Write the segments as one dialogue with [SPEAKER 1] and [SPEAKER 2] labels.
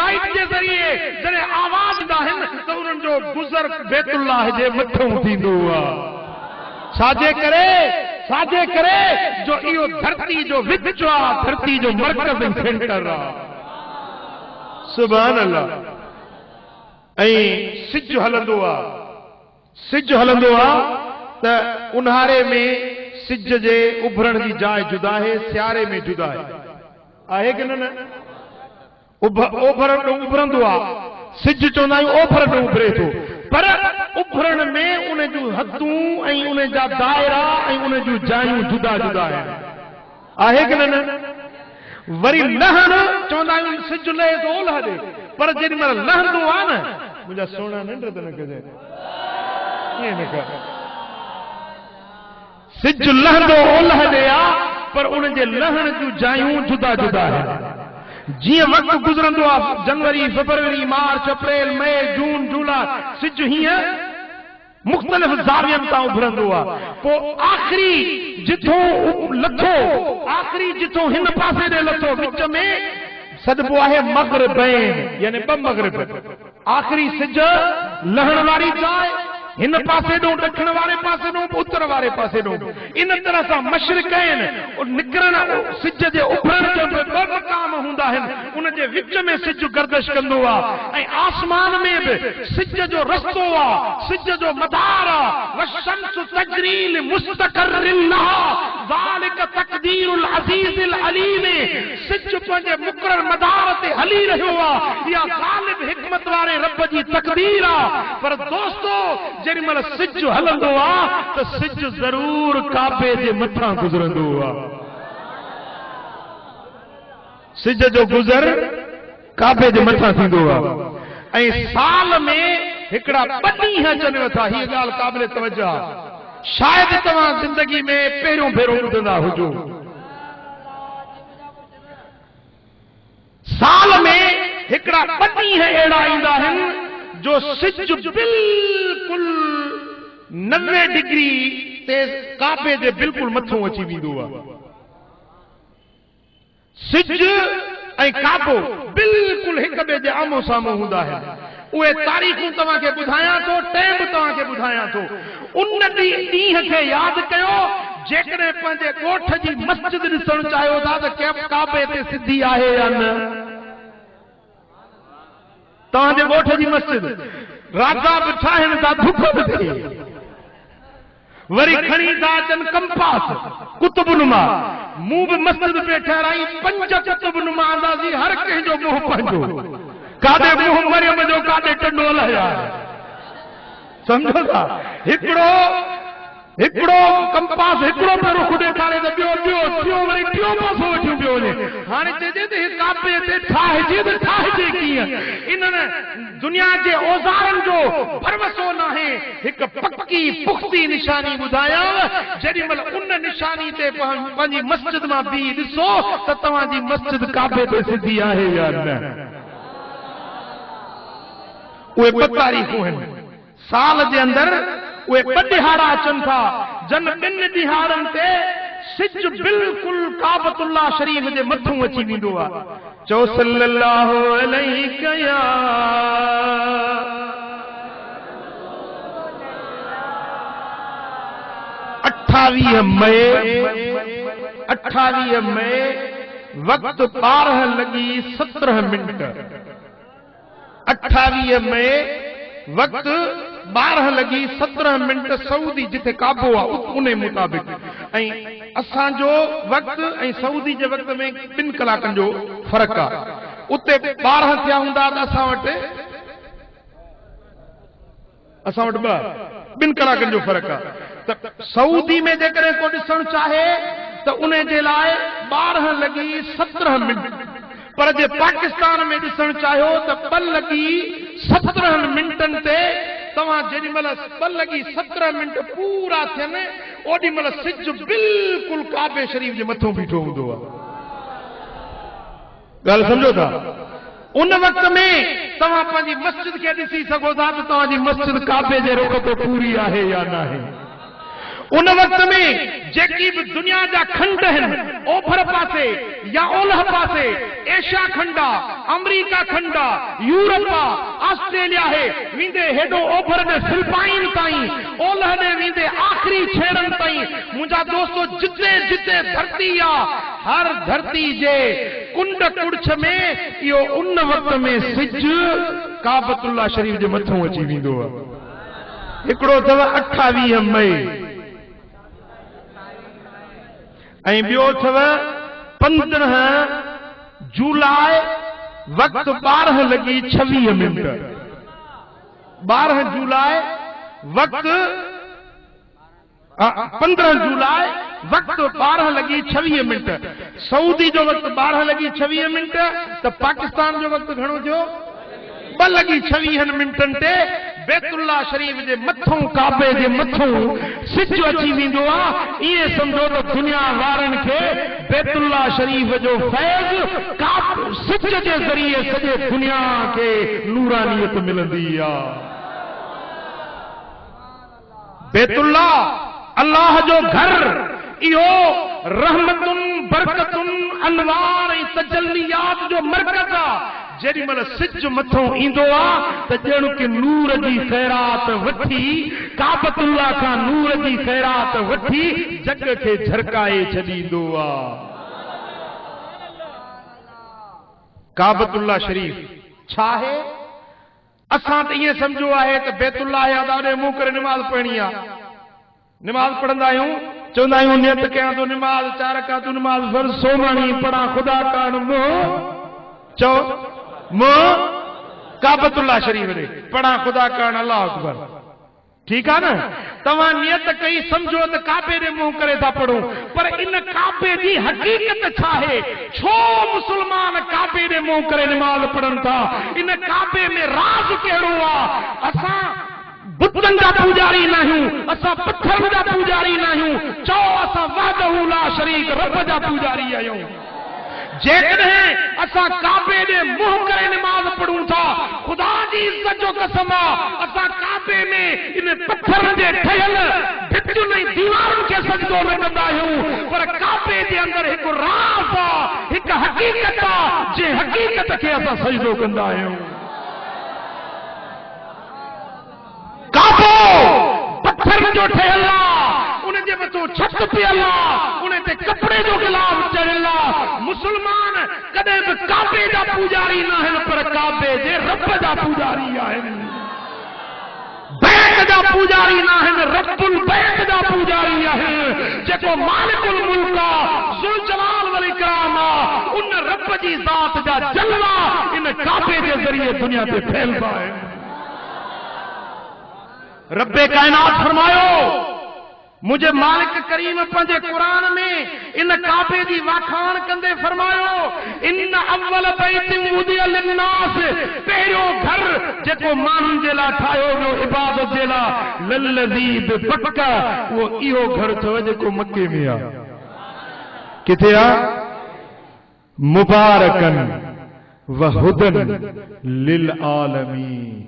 [SPEAKER 1] Light के जरिए जरे आवाज दाहिन तो उन जो गुजर बैतुल्लाह जे मथों थींदो आहे साजे करे जो इहो धरती जो विच आहे धरती जो मर्कज़ सेंटर आहे सुभान अल्लाह ऐं सिज हलंदो आहे त उन्हारे में सिज जे उभरण जी जाइ जुदा है सियारे में जुदा है कि न उभरंदो आहे सिज चवंदा आहियूं ओभर में उभरे थो पर उभरण में उन जूं हदूं ऐं उन जा दायरा ऐं उन जूं जायूं जुदा जुदा आहे कि न वरी लहण चवंदा आहियूं सिज लहे थो ओलह ॾे पर जेॾी महिल लहंदो आहे न मुंहिंजा सोना निंड त न कजे कीअं न कर सिज लहंदो ओलह ॾे आहे पर उन जे लहण जूं जायूं जुदा जुदा आहिनि जीअं वक़्तु गुज़रंदो आहे जनवरी फरवरी मार्च अप्रैल मई जून जुलाई सिज हीअं मुख़्तलिफ़ ज़ावियनि तां उभरंदो आहे पोइ आख़िरी जिथों लथो आख़िरी जिथों हिन पासे ॾे लथो विच में सॾिबो आहे मग़रिबैन यानी ॿ मग़रिब आख़िरी सिज लहण वारी जाइ हिन पासे ॾों ॾखण वारे पासे ॾों उत्तर वारे पासे ॾों इन तरह सां मशरिक़ आहिनि निकिरण सिज जे उभरण जो ॿ मक़ाम हूंदा आहिनि उन जे विच में सिज गर्दिश कंदो आहे ऐं आसमान में बि सिज जो रस्तो आहे सिज जो मदार आहे वशम्सु तजरी लिमुस्तक़र्रिन लहा ज़ालिक तक़दीरुल अज़ीज़िल अलीम सिज पंहिंजे मुक़रर मदार ते हली रहियो आहे इहा ग़ालिब हिकमत वारे रब जी तक़दीर आहे पर दोस्तो जेॾी महिल सिज हलंदो आहे त सिज ज़रूर काबे जे मथां गुज़रंदो आहे सिज जो गुज़र काबे जे मथां थींदो आहे ऐं साल में हिकिड़ा 2 ॾींहं अचनि था हीअ ॻाल्हि क़ाबिल तवजो आहे शायदि तव्हां ज़िंदगी में पहिरियों भेरो ॿुधंदा हुजो साल में हिकिड़ा 2 ॾींहं अहिड़ा ईंदा आहिनि जो सिज बिल्कुल 90 डिग्री ते काबे जे बिल्कुल मथों अची वेंदो आहे सिज ऐं काबो बिल्कुल हिक ॿिए जे आमो साम्हूं हूंदा आहिनि उहे तारीख़ूं तव्हांखे ॿुधायां थो टाइम तव्हांखे ॿुधायां थो उन ॾींहं खे यादि कयो जेकॾहिं पंहिंजे ॻोठ जी मस्जिद ॾिसणु चाहियो था त काबे ते सिधी आहे या न तव्हांजे ॻोठ जी मस्जिद राजा बि ठाहिनि था धुप बि थिए वरी खणी था अचनि कंपास कुतुबनुमा मूं बि मस्जिद पे ठहिराई 5 कुतुबनुमा अंदाज़ी हर कंहिंजो मुंहुं पंहिंजो काॾे मुंहुं मरियम जो काॾे टंडो लहिया सम्झो था हिकिड़ो कंपास हिकिड़ो पहिरों खुॾे ठाणे त ॿियो वरी टियों पासो वठी पियो वञे हाणे चइजे त हीअ काबे ते ठाहिजे त ठाहिजे कीअं इन्हनि दुनिया जे औज़ारनि जो भरवसो नाहे हिकु पक्की पुख़्ती निशानी ॿुधायांव जेॾी महिल उन निशानी ते पंहिंजी मस्जिद मां बीह ॾिसो त तव्हांजी मस्जिद काबे ते सिधी आहे या न उहे 2 तारीख़ूं आहिनि साल जे अंदरि उहे 2 ॾिहाड़ा अचनि था जन 2 ॾिहाड़नि ते सिज बिल्कुल काबतुल्लाह शरीफ जे मथों अची वेंदो आहे चओ सल्लल्लाहु अलैहि या 28 मई वक्त 12:17 28 मई वक्त 12:17 सऊदी जिथे काबो आहे उन मुताबिक ऐं असांजो वक्त ऐं सऊदी जे वक्त में 2 कलाकनि जो फ़र्क़ु आहे उते 12 थिया हूंदा त असां वटि 2 कलाकनि जो फ़र्क़ु आहे त सऊदी में जेकॾहिं को ॾिसणु चाहे त उन जे लाइ 12:17 पर जे पाकिस्तान में ॾिसणु चाहियो त 2:17 ते तव्हां जेॾी महिल 2:17 पूरा थियनि ओॾी महिल सिज बिल्कुल काबे शरीफ जे मथों बीठो हूंदो आहे ॻाल्हि सम्झो था उन वक़्त में तव्हां पंहिंजी मस्जिद खे ॾिसी सघो था त तव्हांजी मस्जिद काबे जे रुख ते पूरी आहे या न आहे उन वक्त में जेकी भी दुनिया जा खंड हैं ओभर पासे या ओलह पासे एशिया खंडा अमेरिका खंडा यूरोपा ऑस्ट्रेलिया है विंदे हेडो ओभर ने फिलिपाइन ताई ओलह ने विंदे आखिरी छेड़न ताई मुझा दोस्तों जिते जिते धरती आ हर धरती जे कुंड कुड़छ में यो उन वक्त में सिज काबतुल्लाह शरीफ जे मथों अची विंदो एकड़ो थव 28 मई ऐं ॿियो अथव 15 जुलाई वक्त 12:26 12 जुलाई वक्त 15 जुलाई वक्त 12:26 सऊदी जो वक्त 12:26 तो पाकिस्तान जो वक्त घणो थियो 2:26 ते बैतुल्लाह शरीफ जे मथों काबे जे मथों सिज अची वेंदो आहे ये समझो तो दुनिया वारन के बैतुल्लाह शरीफ जो फैज़ सिज जे ज़रिए सॼे दुनिया के नूरानियत मिलंदी आहे बैतुल्लाह अल्लाह जो घर इहो रहमतुन बरकतुन अनवार ऐं तजल्लियात जो मरकज़ आहे जेडी मल सिज मथों इंदो आ त ॼण के नूर जी खैरात वठी काबतुल्लाह का नूर जी खैरात वठी जग के झरकाए छदींदो आ काबतुल्लाह शरीफ छा है असां त ये समझो आहे त बैतुल्लाह याद आने मुंह करे नमाज पढ़नी आ नमाज पढ़ंदा आहियूं चवंदा आहियूं नियत कयां तो नमाज 4 रकातूं नमाज फर्ज़ सोमानी पढ़ा खुदा का मुंह चो काबतुल्लाह शरीफ रे पढ़ा खुदा करण अल्लाह अकबर ठीक है ना तवा नियत कई समझो तो काबे रे मुंह करे था पढ़ो पर इन काबे की हकीकत छा है छो मुसलमान काबे रे मुंह करे नमाज पढ़न था इन काबे में राज केड़ो आ असा बुतन जा पुजारी नहीं असा पत्थर जा पुजारी नहीं चो असा वहदहु ला शरीक रब जा पुजारी आयो जेकॾहिं असां काबे जे मुंह करे नमाज पढ़ूं था खुदा जी इज्जत जो कसम आहे असां काबे में इन पत्थर जे ठहियल भितियुनि ऐं दीवारुनि खे सजदो न कंदा आहियूं पर काबे जे अंदरि हिकु राज़ आहे हिकु हक़ीक़त आहे जे हक़ीक़त खे असां सजदो कंदा आहियूं काबो पत्थर जो ठहियल आहे उनजे मथां छत पियल आहे उन ते कपड़े जो गिलाफ चढ़ियल आहे मुसलमान कदे भी काबे जा पुजारी न आहिनि पर काबे जे रब जा पुजारी आहिनि बैत जा पुजारी न आहिनि रब्बुल बैत जा पुजारी आहिनि जेको मालिकुल मुल्क आहे ज़ुल जलाल वल इकराम आहे उन रब जी ज़ात जा जलवा इन काबे जे ज़रिए दुनिया ते फैलदा आहिनि रब्बे कायनात फरमायो मुझे मालिक करीम पंजे कुरान में इन काबे की वाखाण कंदे फरमायो इन अव्वल बैतिन वुदिया लिन्नास पहिरियों घर जेको माण्हुनि जे लाइ ठाहियो वियो इबादत जे लाइ लल्लज़ी बिबक्का वो इहो घर अथव जेको मके में आहे किथे आहे मुबारकन व हुदन लिल आलमीन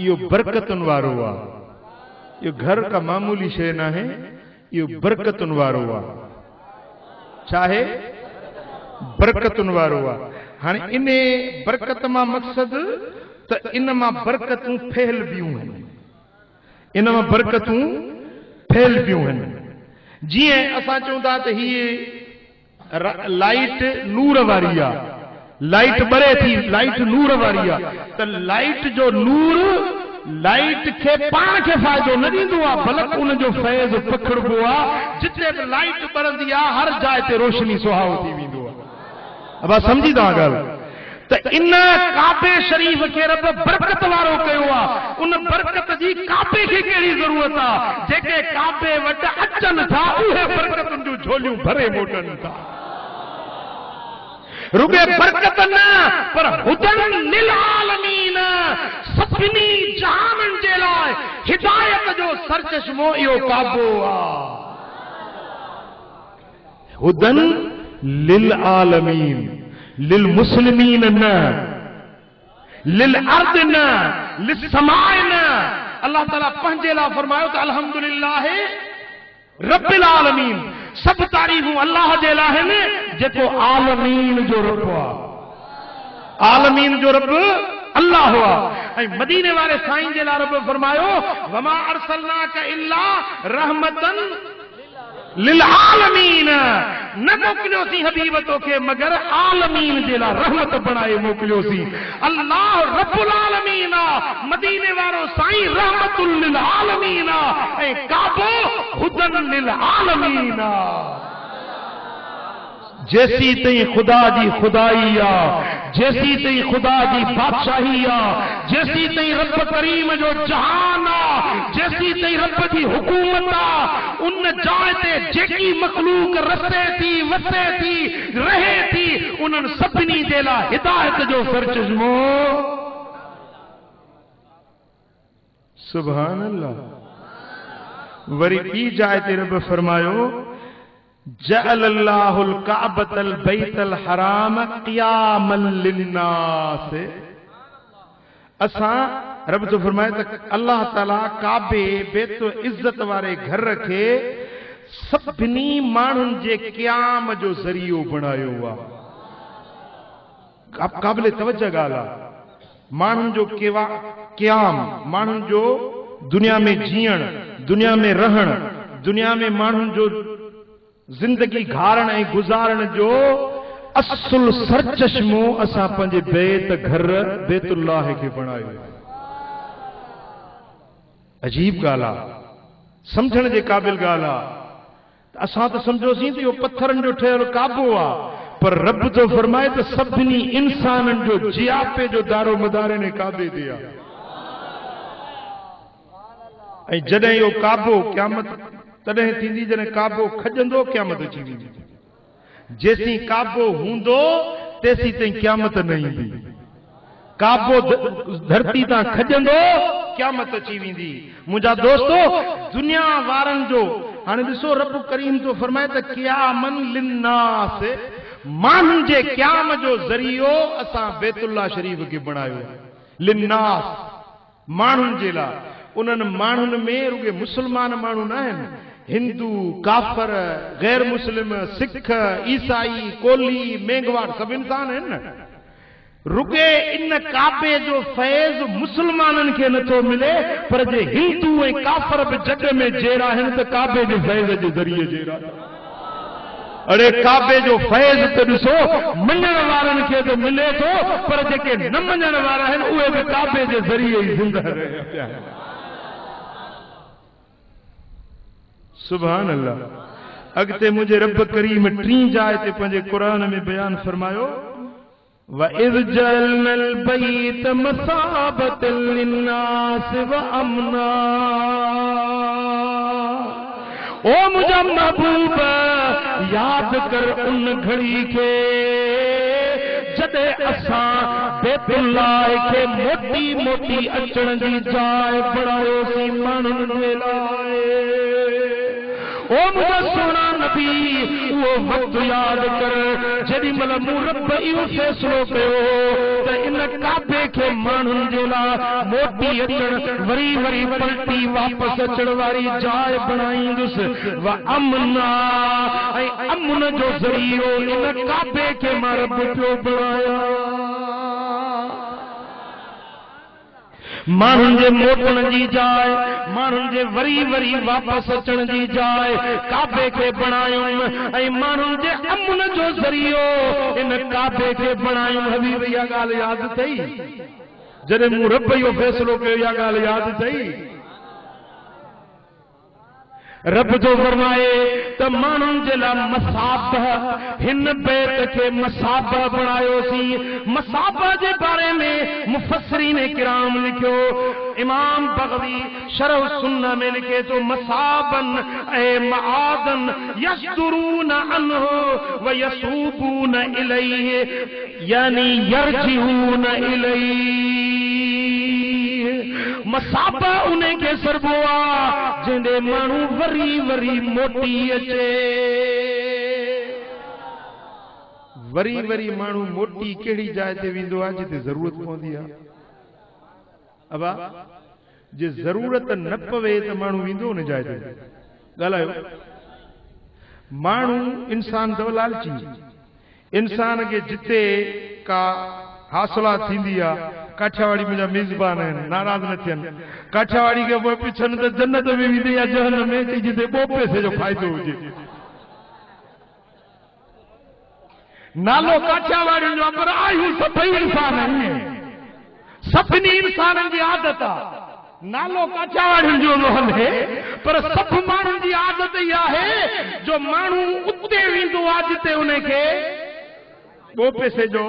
[SPEAKER 1] इहो बरकतुनि वारो आहे ये घर का मामूली शे ना है ये बरकतुन वारो आ चाहे बरकतुन वारो आ हाने इने बरकत मा मकसद त इन मा बरकतूं फैल बियूं हैं इन मा बरकतूं फैल बियूं हैं जीअं असां चवंदा त ही लाइट नूर वारी आ लाइट बरे थी लाइट नूर वारी आ त लाइट जो नूर लाइट के पान के फायदो न दींदो आ बल्कि उन जो फैज़ पकड़बो आ जिते भी लाइट बरंदी आ हर जाए ते रोशनी सुहाव थी वेंदो आ अब समझी दा गल त इन काबे शरीफ के रब बरकत वारो कयो आ उन बरकत जी काबे के केड़ी जरूरत आ जेके काबे वट अचन था उहे बरकतन जो झोलियूं भरे मोटन था रुगे बरकत न पर हुदन लिल आलमीन सभिनी जहानन जे लाइ हिदायत जो सरचश्मो इहो काबो आहे हुदन लिल आलमीन लिल मुस्लिमीन न लिल अर्द न लिल समाए न अल्लाह ताला पंहिंजे लाइ फरमायो त अल्हम्दुलिल्लाह रब्बिल आलमीन, सब तारीफ़ूं अल्लाह जे लाइ आहिनि जेको आलमीन जो रब आहे। आलमीन जो रब अल्लाह हुआ। ऐं मदीने वाले साईं जे लाइ रब फरमायो वमा अरसलनाका इल्ला रहमतन लिल आलमीन, न मोकिलियोसीं हबीब तोखे मगर आलमीन जे लाइ रहमत बणाए मोकिलियोसीं। अल्लाह रब्बुल आलमीन आहे, मदीने वारो साईं रहमतुल लिल आलमीन आहे, ऐं काबो हुदन लिल आलमीन आहे। जैसी तई खुदा जी खुदाई आ, जैसी तई खुदा जी बादशाही आ, जैसी तई रब करीम जो जहान आ, जैसी तई रब जी हुकूमत आ, उन जाइ ते जेकी मखलूक रसे थी वसे थी रहे थी उन्हनि सभिनी जे लाइ हिदायत जो सरचश्मो। सुभान अल्लाह। वरी ॿी जाइ ते रब फरमायो जअलल्लाहुल काबतल बैतल हराम क़ियामन लिन्नास। असां रब जो फरमाए त अल्लाह ताला काबे बैतुल इज्जत वारे घर खे सभिनी माण्हुनि जे क़याम जो ज़रियो बणायो आहे। क़ाबिल तवज्जो ॻाल्हि आहे। माण्हुनि जो क़याम, माण्हुनि जो दुनिया में जीअण, दुनिया में रहण, दुनिया में माण्हुनि जो जिंदगी घारण ऐं गुज़ारण जो असुल सरचश्मो असां पंहिंजे बैत घर बैतुल्लाह खे बणायो। अजीब ॻाल्हि आहे, सम्झण जे क़ाबिल ॻाल्हि आहे। असां त सम्झोसीं त इहो पत्थरनि जो ठहियल काबो आहे, पर रब जो फरमाए त सभिनी इंसाननि जो जियापे जो दारो मदार इन काबे ते आहे। ऐं जॾहिं इहो काबो क़यामत तॾहिं थींदी जॾहिं काबो खजंदो क़यामत अची वेंदी। जेसीं काबो हूंदो तेसीं ताईं क़यामत न ईंदी। काबो धरती तां खजंदो क़यामत अची वेंदी। मुंहिंजा दोस्तो, दुनिया वारनि जो हाणे ॾिसो रब करीम तो फरमाए त क़यामन लिन्नास, माण्हुनि जे क़याम जो ज़रियो असां बैतुल्लाह शरीफ खे बणायो। लिन्नास, माण्हुनि जे लाइ। उन्हनि माण्हुनि में रुगे मुस्लमान माण्हू न आहिनि, हिंदू, काफर, गैर मुस्लिम, सिख, ईसाई, कोली, मेघवार सब इंसान आहिनि न। रुगे इन काबे जो फैज़ मुसलमाननि खे नथो मिले, पर जे हिंदू ऐं काफर बि जग में जहिड़ा आहिनि त काबे जे फैज़ जे ज़रिए जहिड़ा। अरे काबे जो फैज़ त ॾिसो मञण वारनि खे त मिले थो, पर जेके न मञण वारा आहिनि उहे बि काबे जे ज़रिए ई ज़िंदा रहिया पिया आहिनि। सुभान अल्लाह। अगते मुझे रब करीम टी जाइ ते पंहिंजे क़ुरान में बयान फरमायो व इज़ जअलनल बैत मसाबतल लिन्नास व अमना। ओ मुझा महबूब याद कर उन घड़ी के जॾहिं असां बैतुल्लाह खे मोटी मोटी अचण जी जाइ बणायोसीं माण्हुनि जे लाइ। ओ मुझा सोना नबी वो वक्त याद कर जॾहिं महिल मूं रब इहो फ़ैसिलो कयो त इन काबे खे माण्हुनि जे लाइ मोटी अचण वरी वरी पलटी वापसि अचण वारी जाइ बणाईंदुसि। व अमना, ऐं अमन जो ज़रियो इन काबे खे मां रब पियो बणाया। माण्हुनि जे मोटण जी जाइ, माण्हुनि जे वरी वरी वापसि अचण जी जाइ काबे खे बणायुमि, ऐं माण्हुनि जे अमन जो ज़रियो इन काबे खे बणायुमि। हबीब इहा ॻाल्हि यादि अथई? जॾहिं मूं रब इहो फ़ैसिलो कयो इहा ॻाल्हि यादि अथई? रब जो फरमाए त माण्हुनि जे लाइ मसाब, हिन बैत खे मसाब बणायोसीं। मसाब जे बारे में मुफस्सिरीन किराम लिखियो, इमाम बग़वी शरह सुन्नह में लिखे तो मसाबन ऐ मआदन यस्दुरून अन्हु व यसूबून इलैहि, यानी यरजिऊन इलैहि। मसाबा उन्हें के सरबो आ जिंदे माण्हू वरी वरी मोटी अचे। वरी वरी माण्हू मोटी कहिड़ी जाइ ते वेंदो आहे जिते ज़रूरत पवंदी आहे। अबा जे ज़रूरत न पवे त माण्हू वेंदो न जाइ ते ॻाल्हायो माण्हू इंसान अथव लालची इंसान खे जिते का हासिला थींदी आहे काठियावाड़ी मुंहिंजा मेज़बान आहिनि नाराज़ न थियनि काठियावाड़ी खे पोइ पुछनि त जन्नत में वेंदी या जहन्नम में चई जिते 2 पैसे जो फ़ाइदो हुजे नालो काठियावाड़ी जो पर आहियूं सभई इंसान आहिनि सभिनी इंसाननि जी आदत आहे नालो काठियावाड़ी जो हले पर सभु माण्हुनि जी आदत इहा आहे जो माण्हू उते वेंदो आहे जिते उनखे 2 पैसे जो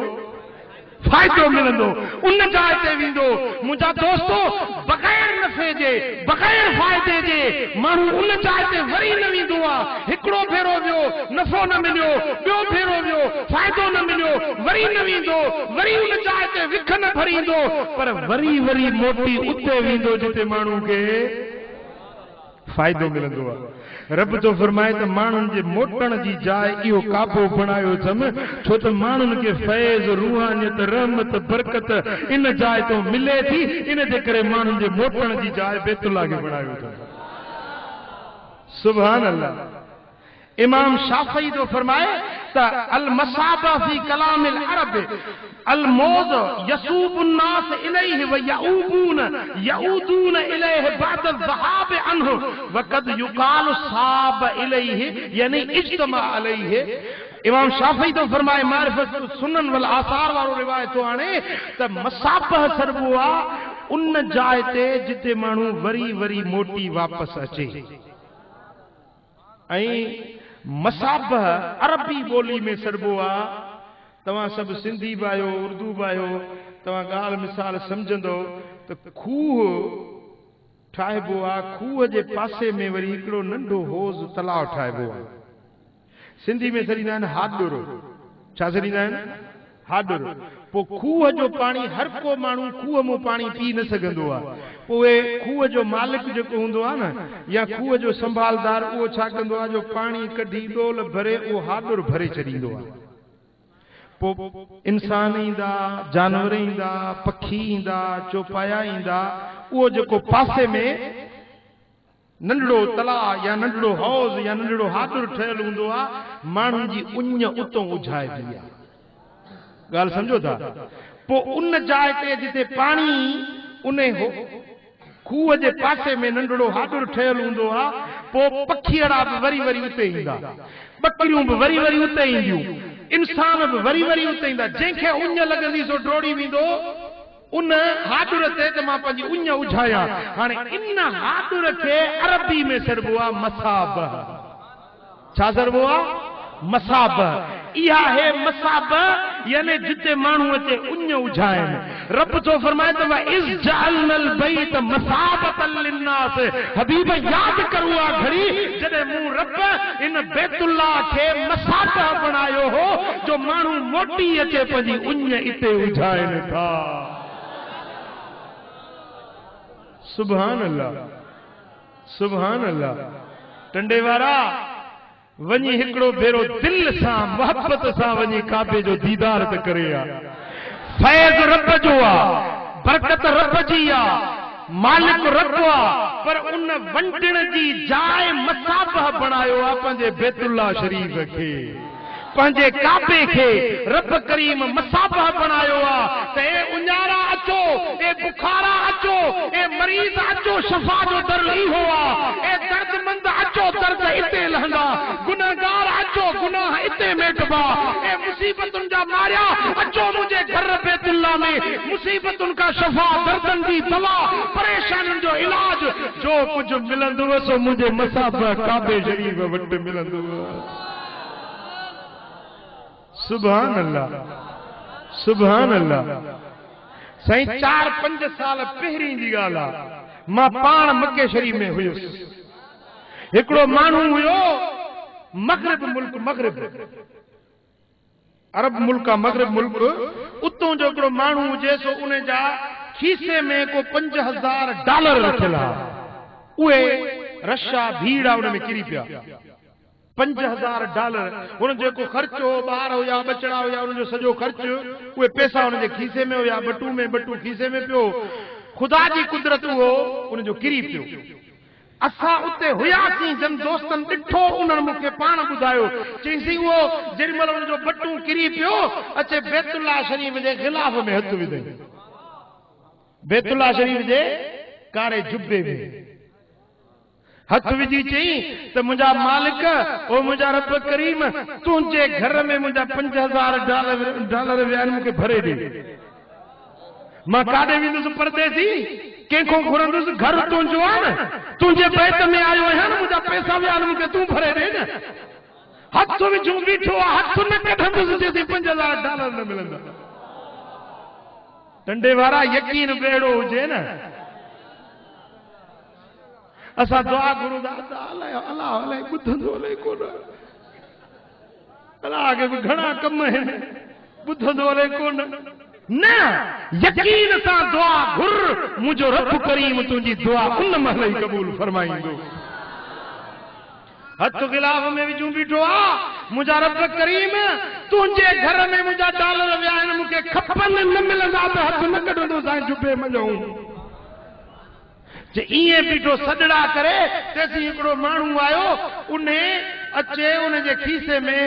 [SPEAKER 1] फायदो मिलंदो उन जाइ ते वेंदो मुंहिंजा दोस्तो बग़ैर नफ़े जे बग़ैर फ़ाइदे जे माण्हू उन जाइ ते वरी न वेंदो आहे हिकिड़ो भेरो वियो नफ़ो न मिलियो ॿियो भेरो वियो फ़ाइदो न मिलियो वरी न वेंदो वरी उन जाइ ते विख न भरींदो पर वरी वरी मोटी उते वेंदो जिते माण्हू खे फ़ाइदो मिलंदो आहे रब तो फरमाए त माण्हुनि जे मोटण जी जाइ इहो काबो बणायो अथमि छो त माण्हुनि खे फैज़ रूहानियत रहमत बरकत इन जाइ तो मिले थी इन जे करे माण्हुनि जे मोटण जी जाइ बैतुल्लाह खे बणायो अथमि सुभान अल्लाह इमाम शाफ़ी तो फरमाए त अल मसाबा फी कलाम अल अरब अल मौज यसूब अन्नास इलैहि व यऊदून इलैहि बाद ज़हाब अनहु व कद युकाल साब इलैहि यानी इज्तमा अलैहि इमाम शाफ़ी तो फरमाए मारिफत सुनन वल आसार वारो रिवायत तो आणे त मसाबह सरबो आहे उन जाइ ते जिते माण्हू वरी वरी मोटी वापस अचे ऐं मसाबह अरबी ॿोली में सरबो आहे तव्हां सभु सिंधी बि आहियो उर्दू बि आहियो तव्हां ॻाल्हि मिसाल सम्झंदो त खूह ठाहिबो आहे खूह जे पासे में वरी हिकिड़ो नंढो होज़ तलाउ ठाहिबो आहे सिंधी में सॾींदा आहिनि हाॾुर छा सॾींदा आहिनि हाॾुर पोइ खूह जो पाणी हर को माण्हू खूह मां पाणी पी न सघंदो आहे पोइ खूह जो मालिक जेको हूंदो आहे न या खूह जो संभालदार उहो छा कंदो आहे जो पाणी कढी डोल भरे उहो हाॾुर भरे छॾींदो आहे पोइ इंसान ईंदा जानवर ईंदा पखी ईंदा चौपाया ईंदा उहो जेको पासे में नंढड़ो तलाउ या नंढड़ो हौज़ या नंढड़ो हाॾुर ठहियल हूंदो आहे माण्हुनि जी उञ उतो उझाइबी आहे ॻाल्हि सम्झो था पोइ उन जाइ ते जिते पाणी उन खूह जे पासे में नंढड़ो हाॾुर ठहियल हूंदो आहे पोइ पखीअड़ा बि वरी वरी उते ईंदा ॿकरियूं बि वरी वरी उते ईंदियूं इंसान बि वरी वरी उते ईंदा जंहिंखे उञ लॻंदी सो डोड़ी वेंदो उन हाॾुर ते त मां पंहिंजी उञ उझायां हाणे इन हाॾुर खे अरबी में सरबो आहे मसाब छा सरबो आहे मसाब इहा है मसाब यानी जिते माण्हू अचे उञ उझाइनि रब तो फरमाए त इज़ जअलनल बैत मसाबतल लिन्नास हबीब याद करो आ घड़ी जॾहिं मूं रब इन बैतुल्लाह खे मसाब बणायो हो जो माण्हू मोटी अचे पंहिंजी उञ इते उझाइनि था सुभान अल्लाह सुभान अल्लाह टंडे वारा वञी हिकिड़ो भेरो दिल सां मोहब्बत सां वञी काबे जो दीदार त करे आ फैज़ रब जो आ बरकत रब जी आ मालिक रब आ पर उन वंडण जी जाइ मसाबह बणायो आ पंहिंजे बैतुल्लाह शरीफ खे पंहिंजे काबे खे रब करीम मसाबह बणायो आ त ए उञारा अचो ए बुखारा अचो ए मरीज़ अचो शफा जो दर इहो आ ए दर्दमंद अचो दर्द इते लहंदा गुनहगार अचो गुनाह इते मेटबा ए मुसीबतुनि जा मारिया अचो मुंहिंजे घर बैतुल्लाह में मुसीबतुनि का शफा दर्दन जी दवा परेशानियुनि जो इलाज जो कुझु मिलंदो सो मुंहिंजे मसाबह काबे शरीफ वटि मिलंदो सुभान अल्लाह सुभान अल्लाह साईं 4-5 साल पहिरीं जी ॻाल्हि आहे मां पाण मके शरीफ में हुयुसि हिकिड़ो माण्हू हुयो मगरिब मुल्क मगरिब अरब मुल्क आहे मगरिब मुल्क उतों जो हिकिड़ो माण्हू हुजे सो उन जा खीसे में को $5000 रखियल आहे उहे रशा भीड़ आहे उन में किरी पिया $5000 हुन जेको ख़र्चो ॿार हुया बचड़ा हुया उन जो सॼो ख़र्च उहे पैसा हुन जे खीसे में हुया बटू में बटू खीसे में पियो खुदा जी कुदरत वो उन जो किरी पियो असा उते हुयासीं जन दोस्तन ॾिठो उन्हनि मूंखे पाण ॿुधायो चईसीं वो जेॾीमहिल उन जो बटू किरी पियो अचे बैतुल्ला शरीफ जे गिलाफ में हथ विधई बैतुल्ला शरीफ जे कारे जुब्बे में हथ विझी चई त मुंहिंजा मालिक ओ मुंहिंजा रब करीम तुंहिंजे घर में मुंहिंजा $5000 विया आहिनि मूंखे भरे ॾे मां काॾे वेंदुसि परदेसी कंहिंखो घुरंदुसि घर तुंहिंजो आहे न तुंहिंजे बैत में आयो आहियां न मुंहिंजा पैसा विया आहिनि मूंखे तूं भरे ॾे न हथ विझूं बीठो आहे हथ न कढंदुसि जेसीं $5000 न मिलंदा टंडे वारा यकीन बेड़ो हुजे न असा दुआ गुरु दादा अल्लाह अल्लाह ॿुधंदो अलाए कोन अल्लाह के घणा कम आहिनि ॿुधंदो अलाए कोन न यकीन सां दुआ घुर मुंहिंजो रब करीम तुंहिंजी दुआ उन महिल ई क़बूल फरमाईंदो हथ गिलाफ में विझूं बीठो आहे मुंहिंजा रब करीम तुंहिंजे घर में मुंहिंजा $, विया आहिनि मूंखे खपनि न मिलंदा त हथ न कढंदो साईं जुबे मञूं इं बीठो सजड़ा करे तेसी हिकिड़ो माण्हू आयो उन अचे उन जे खीसे में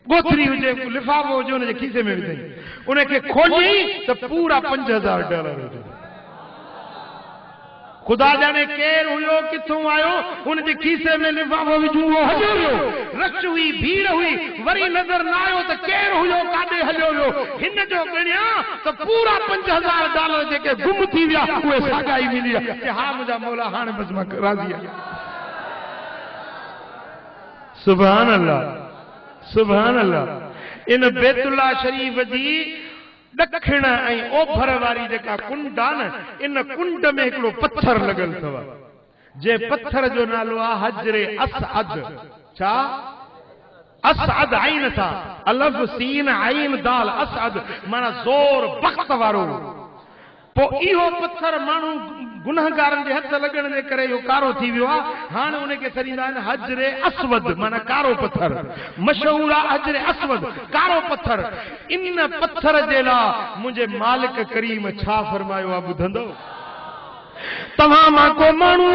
[SPEAKER 1] गोथरी हुजे लिफाफो हुजे उन जे खीसे में विधई उनखे खोली त पूरा $5000 हुजे खुदा जाने केर हुयो किथों आयो उन जे खीसे में लिफाफो विझूं वो हलियो वियो रश हुई भीड़ हुई वरी नज़र न आयो त केर हुयो काॾे हलियो वियो हिन जो ॻणिया त पूरा $5000 जेके गुम थी विया उहे साॻाई मिली कि हा मुंहिंजा मौला हाणे बस मां राज़ी आहियां सुभान अल्लाह इन बैतुल्ला शरीफ जी दक्षिण ऐं ओभर वारी जेका कुंड आहे न इन कुंड में हिकिड़ो पत्थर लॻल अथव जे पत्थर जो नालो आहे हजरे असअद छा असअद आइन सां अलफ सीन आइन दाल असअद माना ज़ोर बख़्त वारो पोइ इहो पत्थर माण्हू गुनाहगारनि जे हथ लॻण जे करे इहो कारो थी वियो आहे हाणे उनखे सॾींदा आहिनि हजरे असवद माना कारो पत्थर मशहूर आहे हजरे असवद कारो पत्थर इन पत्थर जे लाइ मुंहिंजे मालिक करीम छा फरमायो आहे ॿुधंदो तव्हां मां को माण्हू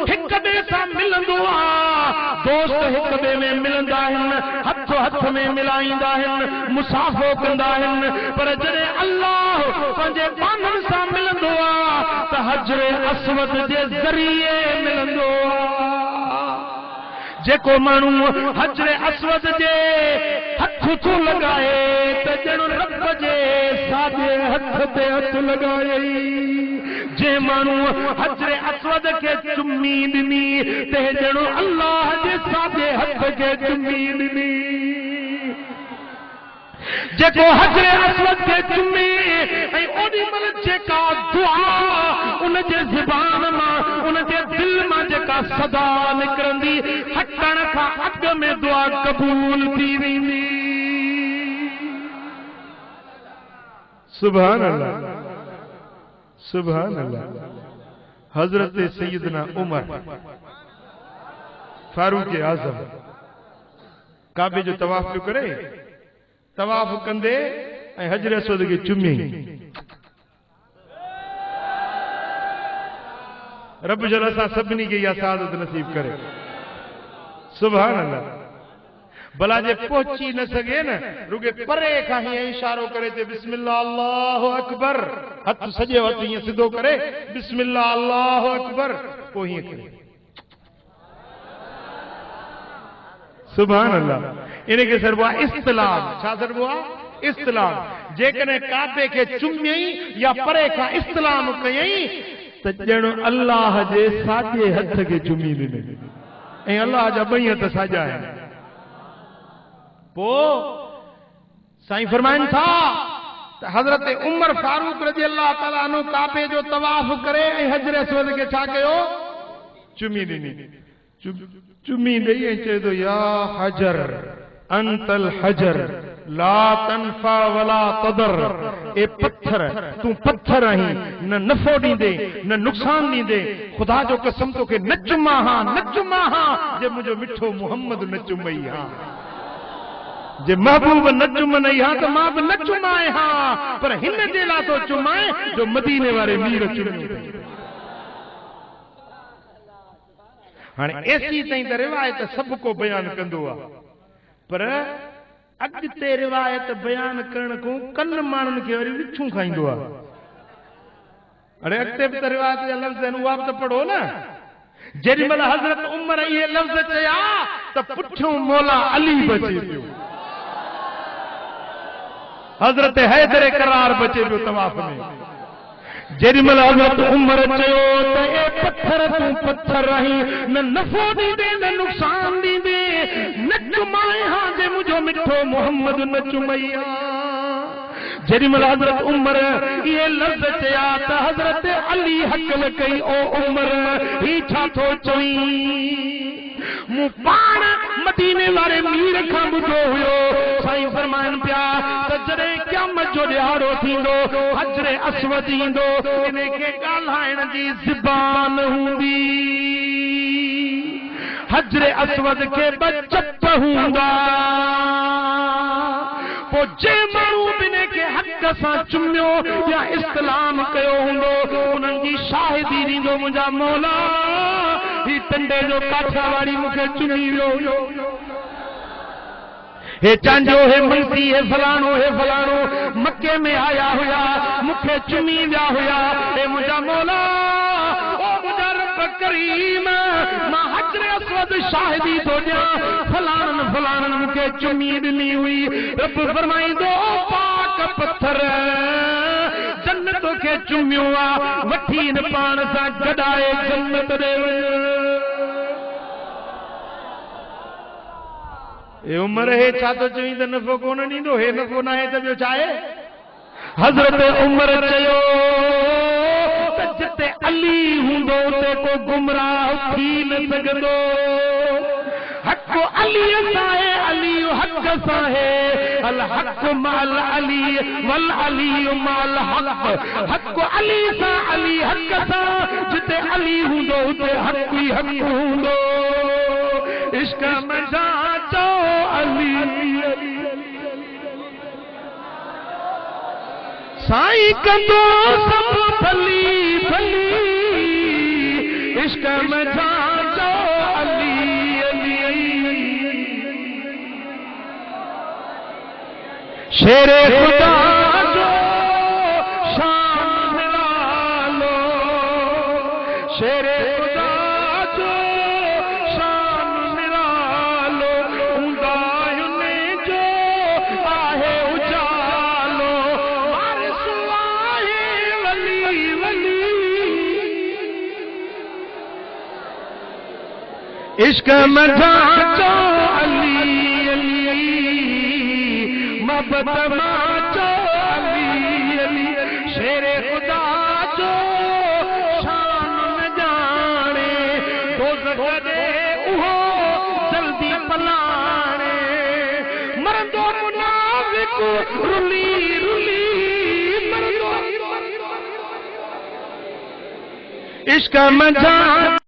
[SPEAKER 1] हिक ॿिए सां मिलंदो आहे दोस्त हिक ॿिए में मिलंदा आहिनि हथ हथ में मिलाईंदा आहिनि मुसाफ़ो कंदा आहिनि पर जॾहिं अल्लाह पंहिंजे बाननि सां मिलंदो आहे त हजरे असवद जे ज़रिए मिलंदो आहे जेको माण्हू हजरे असवद जे हथ थो लॻाए त ॼण रब जे साॼे हथ ते हथ लॻाए जे माण्हू हजरे असवद खे चुमी ॾिनी ते ॼण अल्लाह जे साॼे हथ खे चुमी ॾिनी जेको हजरे असवद खे चुमी ऐं ओॾी महिल जेका दुआ उन जे ज़बान मां उन जे दिल मां जेका सदा निकिरंदी हटण खां अॻु में दुआ क़बूल थी वेंदी सुभान अल्लाह सुभान अल्लाह हजरत सैयदना उमर फारूक आजम काबे जो तवाफ पियो करे तवाफ कंदे ऐं हजरे असवद खे चुमी रब जल असां सभिनी खे इहा सादत नसीब करे सुभान अल्लाह भला जे पहुची न सघे न रुगे परे खां हीअं इशारो करे ते बिस्मिल्लाह अल्लाहु अकबर हथ सॼे हथ हीअं सिधो करे बिस्मिल्लाह अल्लाहु अकबर पोइ हीअं करे सुभान अल्लाह इनखे सरबो आहे इस्तिलाम छा सरबो आहे इस्तिलाम जेकॾहिं काबे खे चुमियई या परे खां इस्तिलाम कयई त ॼण अल्लाह जे साॼे हथ खे चुमी ॾिनई ऐं अल्लाह जा ॿई हथ साॼा आहिनि पोइ साईं फरमाइनि था त हज़रत उमर फारूक रज़ी अल्लाह ताला अन्हु काबे जो तवाफ करे ऐं हजरे असवद खे छा कयो चुमी ॾिनी चुमी ॾेई ऐं चए थो या हजर अंतल हजर ला तनफा वला तदर ए पत्थर तू पत्थर आहीं न नफ़ो ॾींदे न नुक़सान ॾींदे खुदा जो कसम तोखे न चुमा हां जे मुंहिंजो मिठो मुहम्मद न चुमई हां जे महबूब न चुमन हा तो मां भी न चुमाए हाँ, पर हिन जे लाइ तो चुमाए जो मदीने वारे मीर चुमियो। हाणे एसी ताईं त रिवायत सभु को बयान कंदो आहे, पर अॻिते रिवायत बयान करण को कन माण्हुनि खे वरी विछूं खाईंदो आहे। अरे अॻिते बि त रिवायत जा लफ़्ज़ आहिनि, उहा बि त पढ़ो न। जेॾीमहिल हज़रत उमर इहे लफ़्ज़ चया त पुठियों मौला अली बचे पियो, हज़रत हैदर करार बचे पियो तवाफ़ में। जेॾीमहिल हज़रत उमर चयो त ए पत्थर तूं पत्थर रही, न नफ़ो ॾींदे न नुक़सान ॾींदे, न चुमाए हा जे मुंहिंजो मिठो मोहम्मद न चुमई हा। जेॾीमहिल हज़रत उमर इहे लफ़्ज़ चया त हज़रत अली हक़ल कई, ओ उमर ही छा थो चईं? मूं पाण मदीने वारे मीर खां ॿुधो हुयो, साईं फरमाइनि पिया त जॾहिं क़यामत जो ॾियारो थींदो, हजरे अस्वद ईंदो, इन खे ॻाल्हाइण जी ज़बान हूंदी, हजरे अस्वद खे ॿ चप हूंदा, पोइ जे माण्हू ॿिन्ही खे हक़ सां चुमियो या इस्लाम कयो हूंदो, उन्हनि जी शाहिदी ॾींदो मुंहिंजा मौला ही टंडे जो काठियावाड़ी मूंखे चुमी वियो, हे चांजो, हे मुंशी, हे फलाणो, हे फलाणो मके में आया हुया, मूंखे चुमी विया हुया। हे मुंहिंजा मौला, ओ मुंहिंजा रब करीम, मां हजरे अस्वद शाहिदी थो ॾियां, फलाणनि फलाणनि मूंखे चुमी ॾिनी हुई। रब फरमाईंदो, पाक पत्थर जन्नत खे चुमियो आहे, वठी न पाण सां गॾाए जन्नत ॾे वञ। ए उमर हे छा तो चई त नफ़ो कोन ॾींदो, हे नफ़ो न आहे त ॿियो छा आहे? हज़रत उमर चयो त जिते अली हूंदो उते को गुमराह थी न सघंदो। हक़ अली सां आहे, अली हक़ सां आहे, अल हक़ माल अली वल अली माल हक़। हक़ अली सां, अली हक़ सां, जिते अली हूंदो उते हक़ ई हक़ हूंदो। इश्क में जाचो अली साईं कंदो सब भली भली, इश्क में जाचो अली शेरे खुदा जो शान निरालो, शेरे खुदा जो शान निरालो, उंदायुने जो आहे उजालो, वारिस आहे वली वली। इश्क में जाचो अली बदमाचो अली अली, शेरे खुदा जो शान न जाने, दोज़ख दे उहो जल्दी पलाणे, मरंदो मुनाफ़िक़ रुली रुली, मरंदो। इश्क में जान